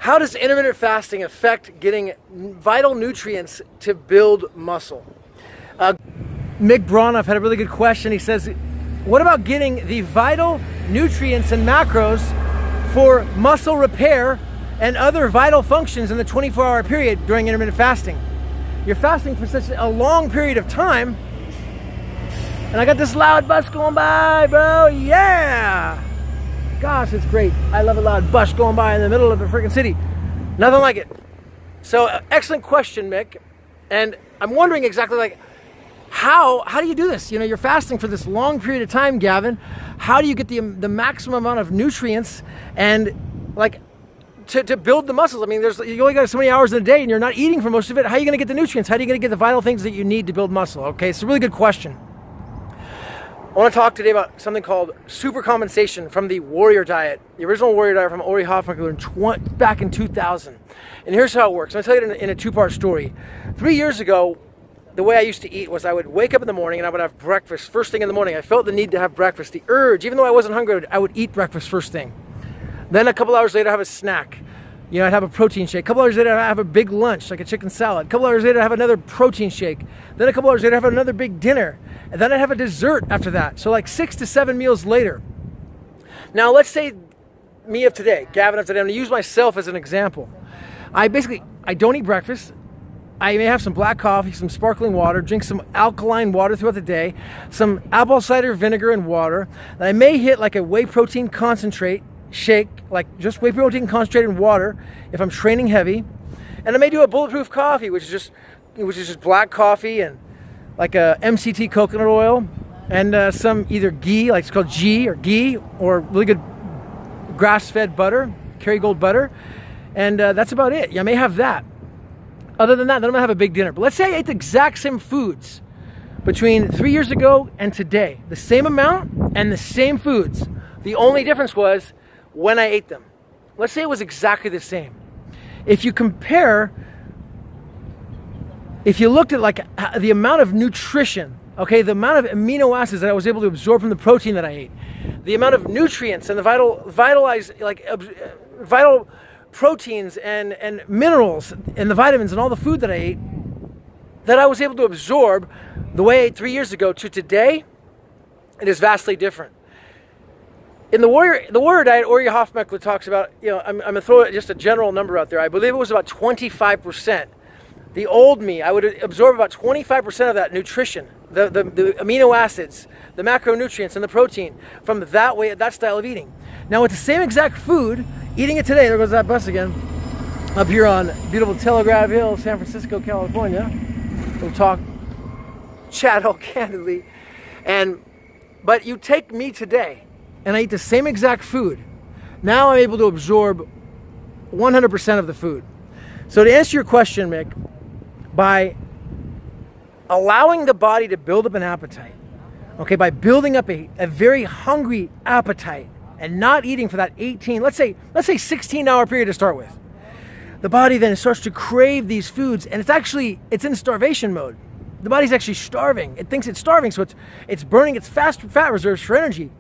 How does intermittent fasting affect getting vital nutrients to build muscle? Mick Branoff had a really good question. He says, what about getting the vital nutrients and macros for muscle repair and other vital functions in the 24-hour period during intermittent fasting? You're fasting for such a long period of time, and I got this loud bus going by, bro. Yeah! Gosh, it's great. I love a loud bus going by in the middle of the freaking city. Nothing like it. So, excellent question, Mick. And I'm wondering exactly, like, how do you do this? You know, you're fasting for this long period of time, Gavin. How do you get the maximum amount of nutrients and, like, to build the muscles? I mean, you only got so many hours in a day and you're not eating for most of it. How are you going to get the nutrients? How are you going to get the vital things that you need to build muscle? Okay, it's a really good question. I want to talk today about something called supercompensation from the Warrior Diet, the original Warrior Diet from Ori Hoffmeckler back in 2000. And here's how it works. I'm going to tell you in a two-part story. 3 years ago, the way I used to eat was I would wake up in the morning and I would have breakfast first thing in the morning. I felt the need to have breakfast, the urge. Even though I wasn't hungry, I would eat breakfast first thing. Then a couple hours later, I'd have a snack. You know, I'd have a protein shake. A couple hours later, I'd have a big lunch, like a chicken salad. A couple hours later, I'd have another protein shake. Then a couple hours later, I'd have another big dinner. And then I'd have a dessert after that. So like 6 to 7 meals later. Now, let's say me of today, Gavin of today. I'm going to use myself as an example. I don't eat breakfast. I may have some black coffee, some sparkling water, drink some alkaline water throughout the day, some apple cider vinegar and water. And I may hit like a whey protein concentrate shake, like just whey protein concentrate and water if I'm training heavy. And I may do a bulletproof coffee, which is just black coffee and like a MCT coconut oil and some either ghee, like it's called ghee or really good grass-fed butter, Kerrygold butter. And that's about it. I may have that. Other than that, then I'm going to have a big dinner. But let's say I ate the exact same foods between 3 years ago and today. The same amount and the same foods. The only difference was when I ate them. Let's say it was exactly the same. If you looked at like the amount of nutrition, okay, the amount of amino acids that I was able to absorb from the protein that I ate, the amount of nutrients and the vital proteins and minerals and the vitamins and all the food that I ate that I was able to absorb the way I ate 3 years ago to today, it is vastly different. In the Warrior Diet, Ori Hoffmeckler talks about, you know, I'm going to throw just a general number out there. I believe it was about 25%. The old me, I would absorb about 25% of that nutrition, the amino acids, the macronutrients, and the protein from that style of eating. Now, with the same exact food, eating it today, there goes that bus again, up here on beautiful Telegraph Hill, San Francisco, California. We'll chat all candidly. But you take me today, and I eat the same exact food. Now I'm able to absorb 100% of the food. So to answer your question, Mick, by allowing the body to build up an appetite, okay, by building up a very hungry appetite and not eating for that 18, let's say 16-hour period to start with, the body then starts to crave these foods, and it's in starvation mode. The body's actually starving. It thinks it's starving, so it's burning its fat reserves for energy.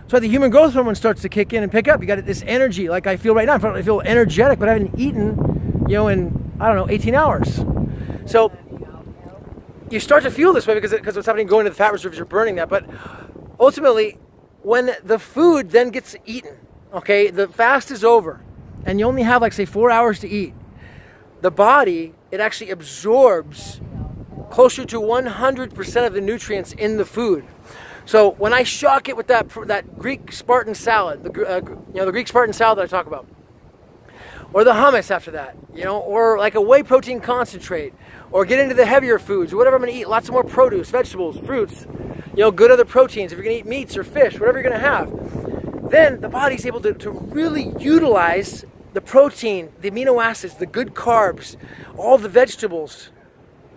So the human growth hormone starts to kick in and pick up. You got this energy like I feel right now. I feel energetic, but I haven't eaten, you know, in, I don't know, 18 hours. So you start to feel this way because what's happening going to the fat reserves, you're burning that. But ultimately, when the food then gets eaten, okay, the fast is over, and you only have like say 4 hours to eat, the body, it actually absorbs closer to 100% of the nutrients in the food. So when I shock it with that Greek Spartan salad, the Greek Spartan salad that I talk about, or the hummus after that, you know, or like a whey protein concentrate, or get into the heavier foods, or whatever I'm going to eat, lots of more produce, vegetables, fruits, you know, good other proteins, if you're going to eat meats or fish, whatever you're going to have, then the body's able to really utilize the protein, the amino acids, the good carbs, all the vegetables,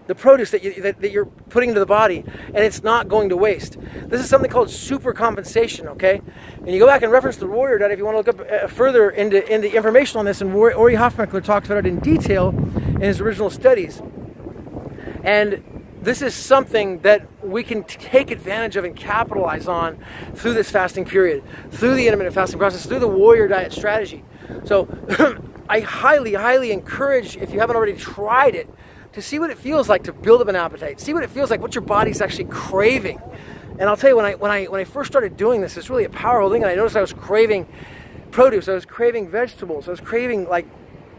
the produce that you're putting into the body, and it's not going to waste. This is something called supercompensation, okay? And you go back and reference the Warrior Diet if you want to look up further into the information on this, and Ori Hoffmeckler talks about it in detail in his original studies. And this is something that we can take advantage of and capitalize on through this fasting period, through the intermittent fasting process, through the Warrior Diet strategy. So I highly, highly encourage, if you haven't already tried it, to see what it feels like to build up an appetite. See what it feels like, what your body's actually craving. And I'll tell you, when I first started doing this, it's really a powerful thing. And I noticed I was craving produce, I was craving vegetables, I was craving like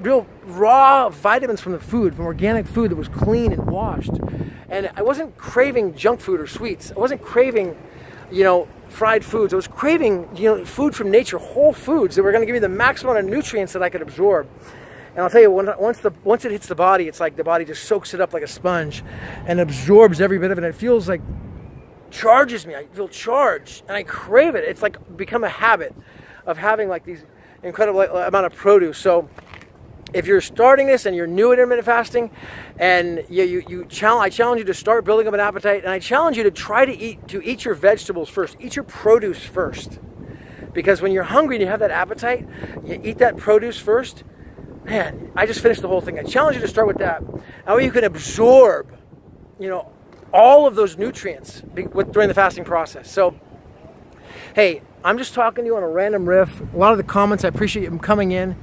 real raw vitamins from the food, from organic food that was clean and washed. And I wasn't craving junk food or sweets. I wasn't craving, fried foods. I was craving, food from nature, whole foods that were going to give me the maximum amount of nutrients that I could absorb. And I'll tell you, once it hits the body, it's like the body just soaks it up like a sponge and absorbs every bit of it. It feels like charges me. I feel charged and I crave it. It's like become a habit of having like these incredible amount of produce. So if you're starting this and you're new at intermittent fasting, and I challenge you to start building up an appetite, and I challenge you to try to eat your vegetables first, eat your produce first, because when you're hungry and you have that appetite, you eat that produce first. Man, I just finished the whole thing. I challenge you to start with that. How you can absorb, all of those nutrients during the fasting process. So, hey, I'm just talking to you on a random riff. A lot of the comments, I appreciate them coming in.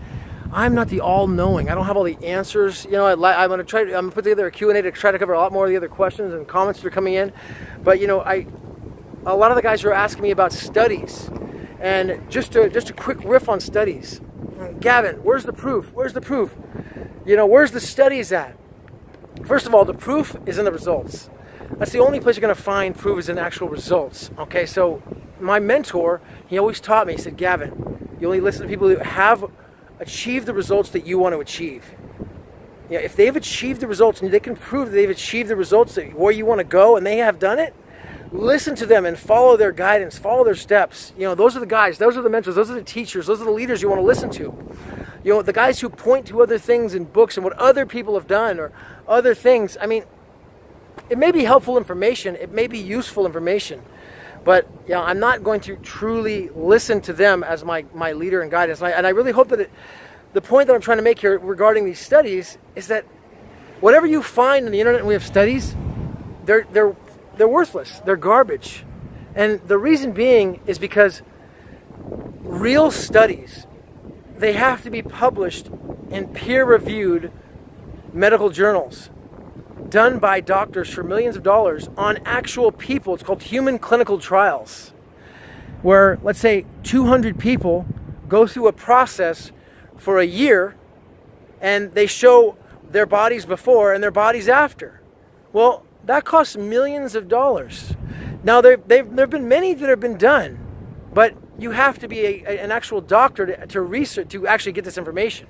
I'm not the all-knowing. I don't have all the answers. I'm gonna put together a Q&A to try to cover a lot more of the other questions and comments that are coming in. But a lot of the guys are asking me about studies, and just a quick riff on studies. Gavin, where's the proof? Where's the proof? Where's the studies at? First of all, the proof is in the results. That's the only place you're gonna find proof is in actual results. Okay, so my mentor, he always taught me. He said, Gavin, you only listen to people who have achieve the results that you want to achieve. If they've achieved the results and they can prove that they've achieved the results where you want to go and they have done it, listen to them and follow their guidance, follow their steps. Those are the guys, those are the mentors, those are the teachers, those are the leaders you want to listen to. The guys who point to other things in books and what other people have done or other things. I mean, it may be helpful information, it may be useful information, but I'm not going to truly listen to them as my leader and guidance. And I really hope that the point that I'm trying to make here regarding these studies is that whatever you find on the internet, and we have studies, they're worthless. They're garbage. And the reason being is because real studies, they have to be published in peer-reviewed medical journals, done by doctors for millions of dollars on actual people. It's called human clinical trials, where, let's say, 200 people go through a process for a year and they show their bodies before and their bodies after. Well, that costs millions of dollars. Now, there have been many that have been done, but you have to be an actual doctor to research, to actually get this information.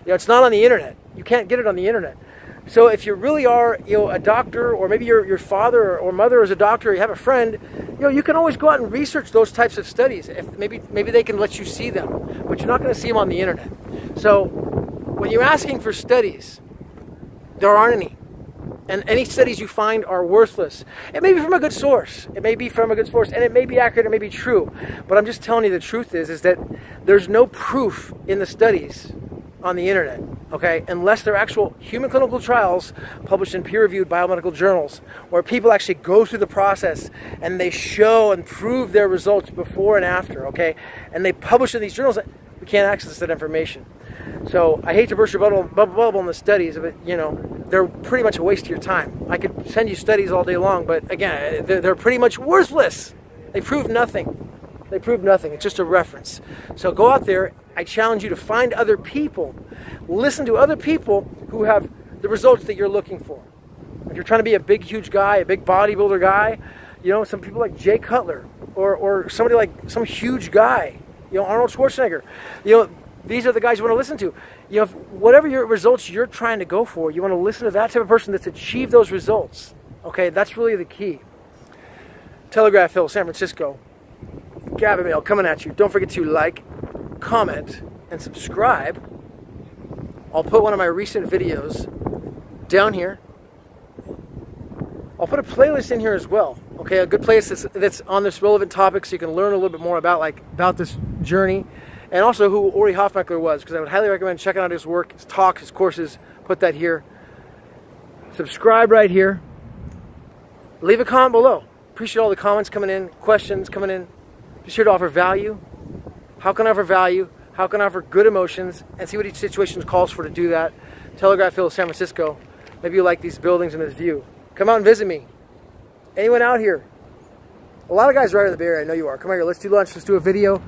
It's not on the internet. You can't get it on the internet. So if you really are, a doctor, or maybe your father or mother is a doctor, or you have a friend, you can always go out and research those types of studies. If maybe they can let you see them, but you're not going to see them on the internet. So when you're asking for studies, there aren't any. And any studies you find are worthless. It may be from a good source. It may be from a good source, and it may be accurate, it may be true. But I'm just telling you the truth is that there's no proof in the studies on the internet, okay, unless they're actual human clinical trials published in peer-reviewed biomedical journals, where people actually go through the process and they show and prove their results before and after, okay, and they publish in these journals. We can't access that information. So I hate to burst your bubble on the studies, but they're pretty much a waste of your time. I could send you studies all day long, but again, they're pretty much worthless. They prove nothing. They prove nothing. It's just a reference. So go out there. I challenge you to find other people. Listen to other people who have the results that you're looking for. If you're trying to be a big, huge guy, a big bodybuilder guy, some people like Jay Cutler, or somebody like some huge guy, Arnold Schwarzenegger. These are the guys you want to listen to. Whatever your results you're trying to go for, you want to listen to that type of person that's achieved those results. Okay, that's really the key. Telegraph Hill, San Francisco. Gavin Mehl coming at you. Don't forget to like, comment, and subscribe. I'll put one of my recent videos down here. I'll put a playlist in here as well. Okay, a good playlist that's on this relevant topic, so you can learn a little bit more about this journey, and also who Ori Hoffmeckler was, because I would highly recommend checking out his work, his talks, his courses. Put that here. Subscribe right here. Leave a comment below. Appreciate all the comments coming in, questions coming in. Just here to offer value. How can I offer value? How How can I offer good emotions and see what each situation calls for to do that? Telegraph Hill, San Francisco. Maybe you like these buildings and this view. Come out and visit me. Anyone out here? A lot of guys right in the Bay Area. I know you are. Come out here. Let's do lunch. Let's do a video.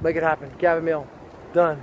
Make it happen. Gavin Mehl. Done.